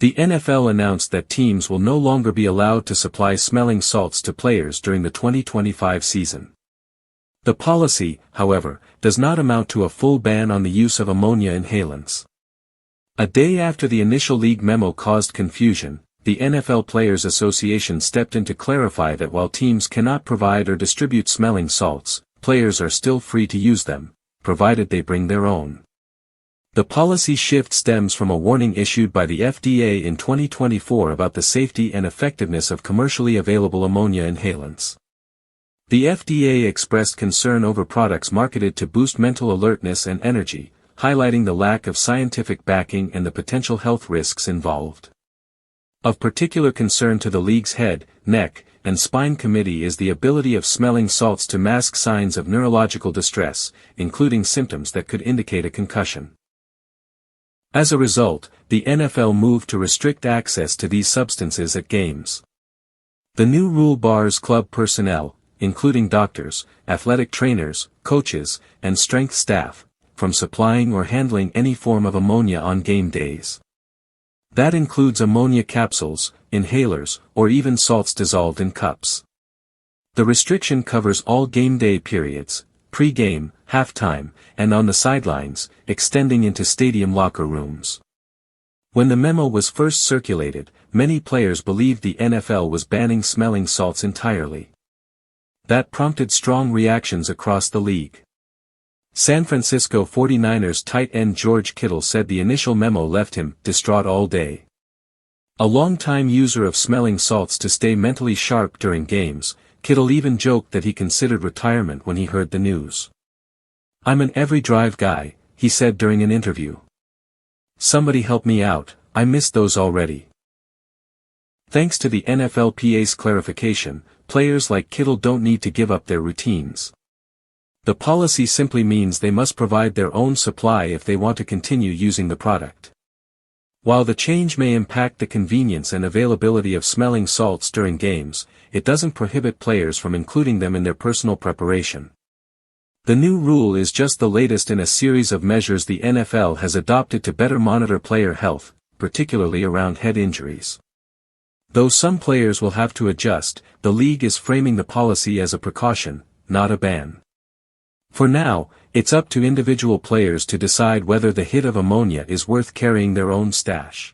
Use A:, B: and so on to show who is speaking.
A: The NFL announced that teams will no longer be allowed to supply smelling salts to players during the 2025 season. The policy, however, does not amount to a full ban on the use of ammonia inhalants. A day after the initial league memo caused confusion, the NFL Players Association stepped in to clarify that while teams cannot provide or distribute smelling salts, players are still free to use them, provided they bring their own. The policy shift stems from a warning issued by the FDA in 2024 about the safety and effectiveness of commercially available ammonia inhalants. The FDA expressed concern over products marketed to boost mental alertness and energy, highlighting the lack of scientific backing and the potential health risks involved. Of particular concern to the league's head, neck, and spine committee is the ability of smelling salts to mask signs of neurological distress, including symptoms that could indicate a concussion. As a result, the NFL moved to restrict access to these substances at games. The new rule bars club personnel, including doctors, athletic trainers, coaches, and strength staff, from supplying or handling any form of ammonia on game days. That includes ammonia capsules, inhalers, or even salts dissolved in cups. The restriction covers all game day periods, pre-game, halftime, and on the sidelines, extending into stadium locker rooms. When the memo was first circulated, many players believed the NFL was banning smelling salts entirely. That prompted strong reactions across the league. San Francisco 49ers tight end George Kittle said the initial memo left him distraught all day. A longtime user of smelling salts to stay mentally sharp during games, Kittle even joked that he considered retirement when he heard the news. "I'm an every drive guy," he said during an interview. "Somebody help me out, I missed those already." Thanks to the NFLPA's clarification, players like Kittle don't need to give up their routines. The policy simply means they must provide their own supply if they want to continue using the product. While the change may impact the convenience and availability of smelling salts during games, it doesn't prohibit players from including them in their personal preparation. The new rule is just the latest in a series of measures the NFL has adopted to better monitor player health, particularly around head injuries. Though some players will have to adjust, the league is framing the policy as a precaution, not a ban. For now, it's up to individual players to decide whether the hit of ammonia is worth carrying their own stash.